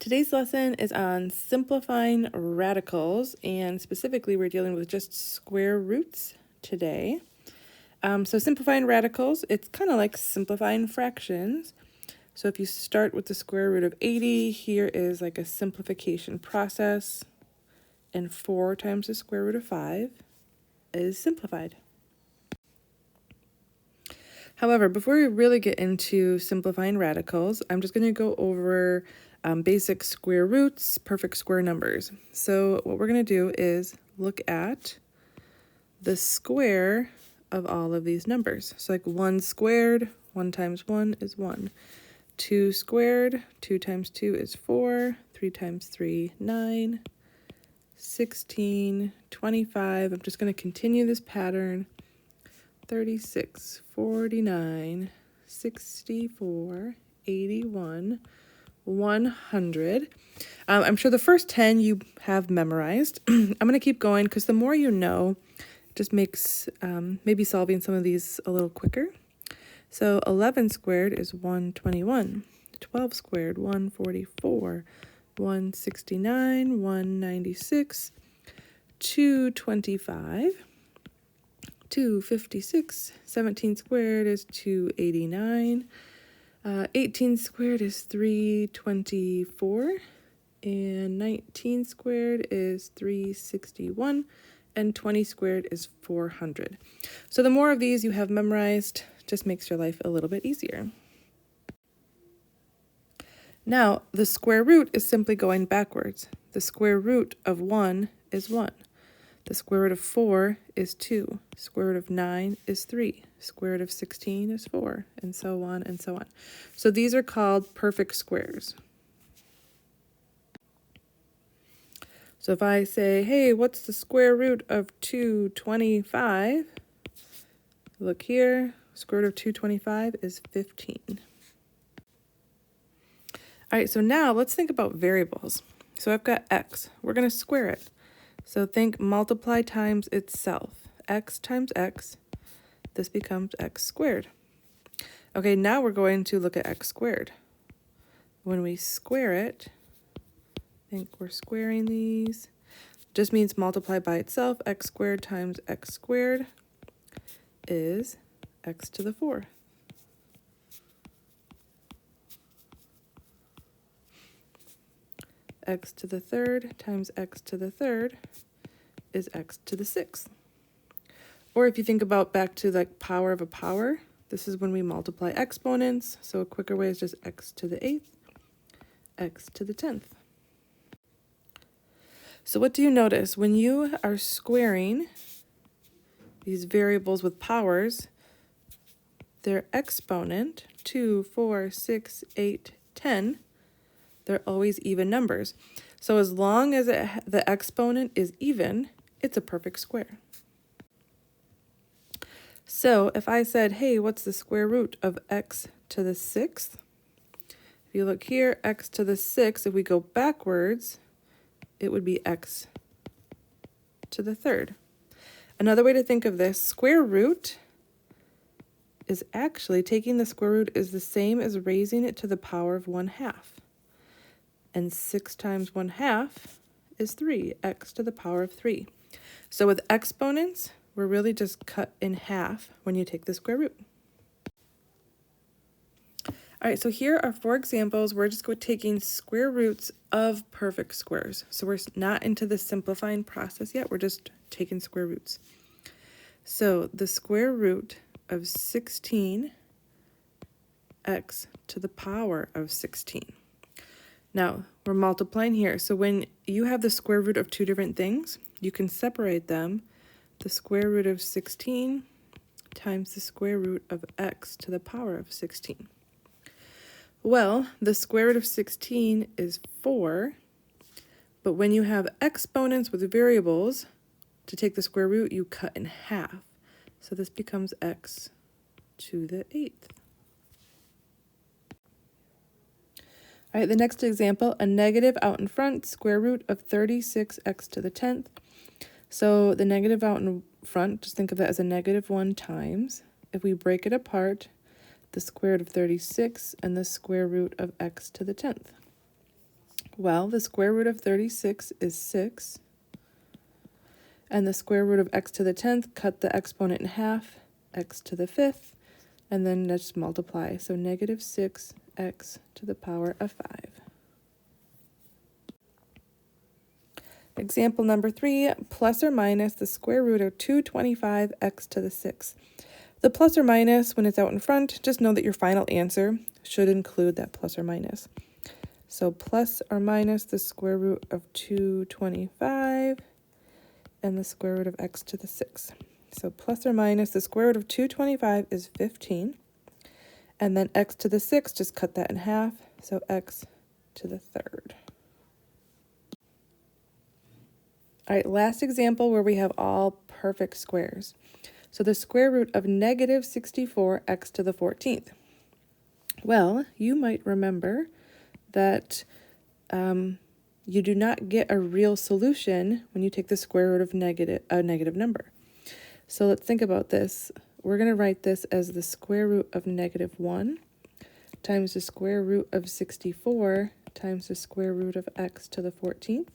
Today's lesson is on simplifying radicals, and specifically we're dealing with just square roots today. So simplifying radicals, it's kind of like simplifying fractions. So if you start with the square root of 80, here is like a simplification process, and 4 times the square root of 5 is simplified. However, before we really get into simplifying radicals, I'm just going to go over basic square roots, perfect square numbers. So what we're going to do is look at the square of all of these numbers. So like 1 squared, 1 times 1 is 1. 2 squared, 2 times 2 is 4. 3 times 3, 9. 16, 25. I'm just going to continue this pattern. 36, 49, 64, 81, 100. I'm sure the first 10 you have memorized. I'm going to keep going because the more you know, just makes maybe solving some of these a little quicker. So 11 squared is 121. 12 squared, 144. 169, 196, 225. 256, 17 squared is 289, 18 squared is 324, and 19 squared is 361, and 20 squared is 400. So the more of these you have memorized, just makes your life a little bit easier. Now, the square root is simply going backwards. The square root of 1 is 1. The square root of 4 is 2. Square root of 9 is 3. Square root of 16 is 4, and so on and so on. So these are called perfect squares. So if I say, hey, what's the square root of 225? Look here, square root of 225 is 15. All right, so now let's think about variables. So I've got x. We're going to square it. So think multiply times itself. X times x, this becomes x squared. Okay, now we're going to look at x squared. When we square it, I think we're squaring these. Just means multiply by itself. X squared times x squared is x to the 4. X to the 3rd times x to the 3rd is x to the 6th. Or if you think about back to like power of a power, this is when we multiply exponents. So a quicker way is just x to the 8th, x to the 10th. So what do you notice? When you are squaring these variables with powers, their exponent, 2, 4, 6, 8, 10, they're always even numbers. So as long as the exponent is even, it's a perfect square. So if I said, hey, what's the square root of x to the 6th? If you look here, x to the 6th, if we go backwards, it would be x to the 3rd. Another way to think of this, square root is actually taking the square root is the same as raising it to the power of 1/2. And 6 times 1/2 is 3, x to the power of 3. So with exponents, we're really just cut in half when you take the square root. All right, so here are 4 examples. We're just taking square roots of perfect squares. So we're not into the simplifying process yet. We're just taking square roots. So the square root of 16, x to the power of 16. Now, we're multiplying here. So when you have the square root of 2 different things, you can separate them. The square root of 16 times the square root of x to the power of 16. Well, the square root of 16 is 4, but when you have exponents with variables, to take the square root, you cut in half. So this becomes x to the 8th. All right, the next example, a negative out in front, square root of 36x to the 10th. So the negative out in front, just think of that as a -1 times. If we break it apart, the square root of 36 and the square root of x to the 10th. Well, the square root of 36 is 6. And the square root of x to the 10th, cut the exponent in half, x to the 5th, and then just multiply. So negative 6x to the power of 5. Example number 3, plus or minus the square root of 225x to the 6th. The plus or minus, when it's out in front, just know that your final answer should include that plus or minus. So plus or minus the square root of 225 and the square root of x to the 6th. So plus or minus the square root of 225 is 15. And then x to the 6th, just cut that in half. So x to the 3rd. All right, last example where we have all perfect squares. So the square root of negative 64x to the 14th. Well, you might remember that you do not get a real solution when you take the square root of a negative number. So let's think about this. We're going to write this as the square root of negative 1 times the square root of 64 times the square root of x to the 14th.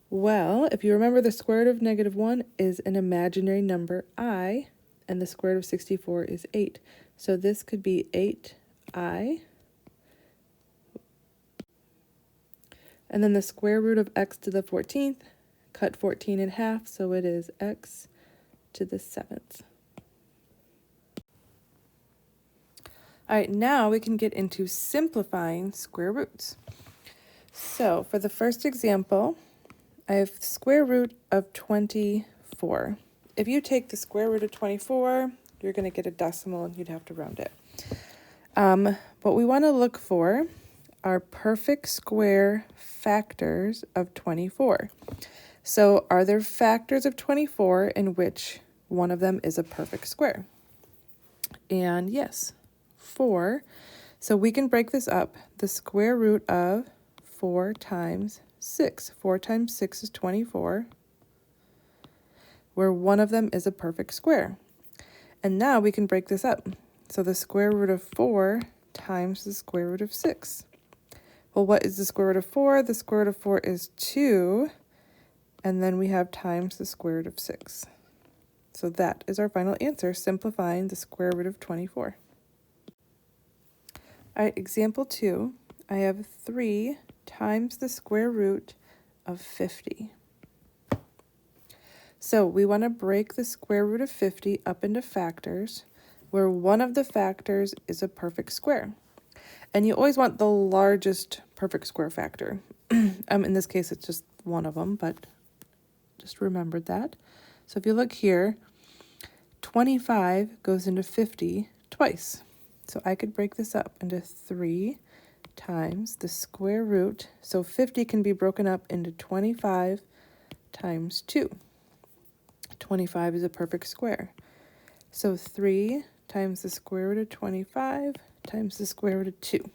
Well, if you remember, the square root of negative 1 is an imaginary number, I, and the square root of 64 is 8. So this could be 8i. And then the square root of x to the 14th, cut 14 in half, so it is x to the 7th. All right, now we can get into simplifying square roots. So for the first example, I have the square root of 24. If you take the square root of 24, you're going to get a decimal and you'd have to round it. What we want to look for are perfect square factors of 24. So are there factors of 24 in which one of them is a perfect square? And yes, 4. So we can break this up. The square root of 4 times 6. 4 times 6 is 24, where one of them is a perfect square. And now we can break this up. So the square root of 4 times the square root of 6. Well, what is the square root of 4? The square root of 4 is 2, and then we have times the square root of 6. So that is our final answer, simplifying the square root of 24. All right, example 2, I have 3 times the square root of 50. So we want to break the square root of 50 up into factors, where one of the factors is a perfect square. And you always want the largest perfect square factor. In this case, it's just one of them, but just remembered that. So if you look here, 25 goes into 50 twice. So I could break this up into 3 times the square root. So 50 can be broken up into 25 times 2. 25 is a perfect square. So 3 times the square root of 25 times the square root of 2.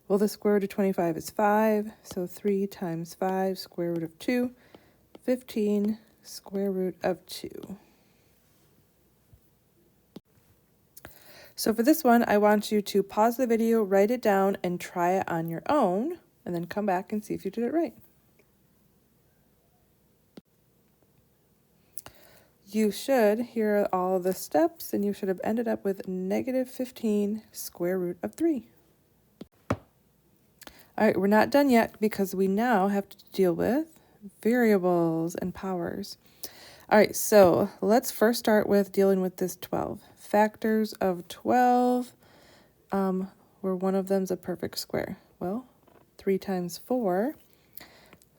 Well, the square root of 25 is 5, so 3 times 5, square root of 2, 15, square root of 2. So for this one, I want you to pause the video, write it down, and try it on your own, and then come back and see if you did it right. You should hear all of the steps, and you should have ended up with negative 15 square root of 3. All right, we're not done yet because we now have to deal with variables and powers. All right, so let's first start with dealing with this 12. Factors of 12, where one of them's a perfect square. Well, 3 times 4,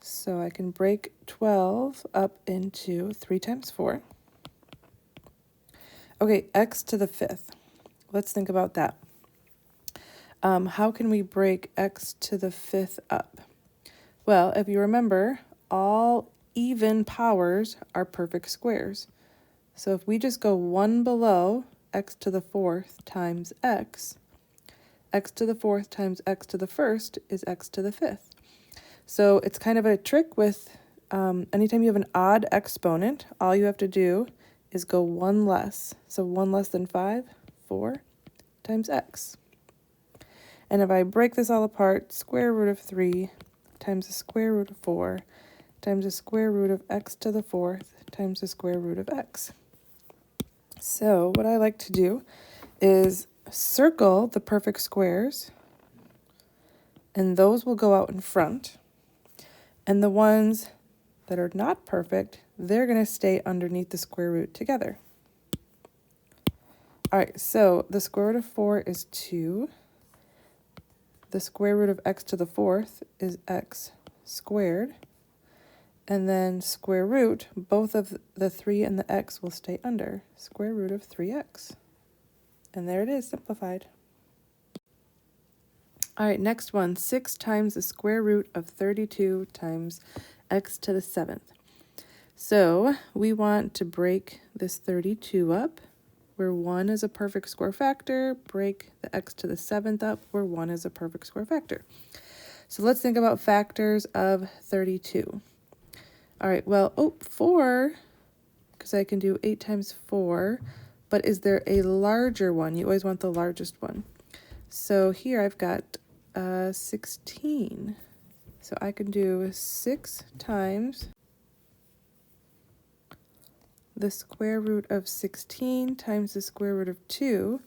so I can break 12 up into 3 times 4. Okay, x to the 5th. Let's think about that. How can we break x to the 5th up? Well, if you remember, all even powers are perfect squares. So if we just go one below x to the 4th times x to the 4th times x to the 1st is x to the 5th. So it's kind of a trick with anytime you have an odd exponent, all you have to do is go one less. So 1 less than 5, 4 times x. And if I break this all apart, square root of 3 times the square root of 4 times the square root of x to the 4th times the square root of x. So what I like to do is circle the perfect squares, and those will go out in front. And the ones that are not perfect, they're going to stay underneath the square root together. All right, so the square root of 4 is 2. The square root of x to the 4th is x squared. And then square root, both of the 3 and the x will stay under. Square root of 3x. And there it is, simplified. All right, next one, 6 times the square root of 32 times x to the 7th. So we want to break this 32 up, where 1 is a perfect square factor, break the x to the 7th up, where 1 is a perfect square factor. So let's think about factors of 32. All right, well, 4, because I can do 8 times 4, but is there a larger one? You always want the largest one. So here I've got 16. So I can do 6 times the square root of 16 times the square root of 2.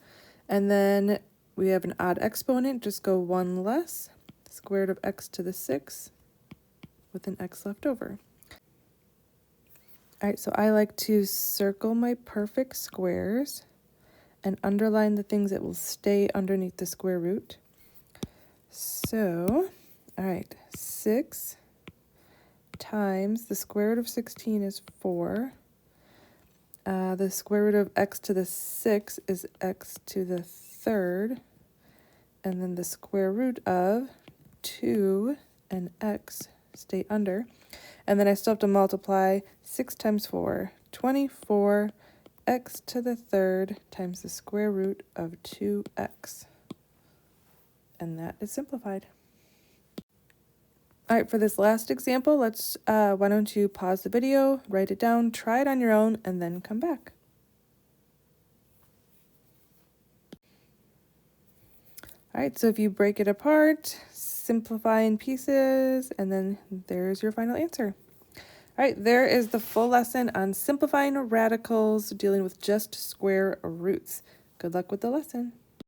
And then we have an odd exponent, just go 1 less, square root of x to the 6th with an x left over. All right, so I like to circle my perfect squares and underline the things that will stay underneath the square root. So, all right, 6 times the square root of 16 is 4. The square root of x to the 6th is x to the 3rd. And then the square root of 2 and x stay under. And then I still have to multiply 6 times 4, 24, x to the 3rd times the square root of 2x. And that is simplified. All right, for this last example, let's, why don't you pause the video, write it down, try it on your own, and then come back. All right, so if you break it apart, simplify in pieces, and then there's your final answer. All right, there is the full lesson on simplifying radicals, dealing with just square roots. Good luck with the lesson.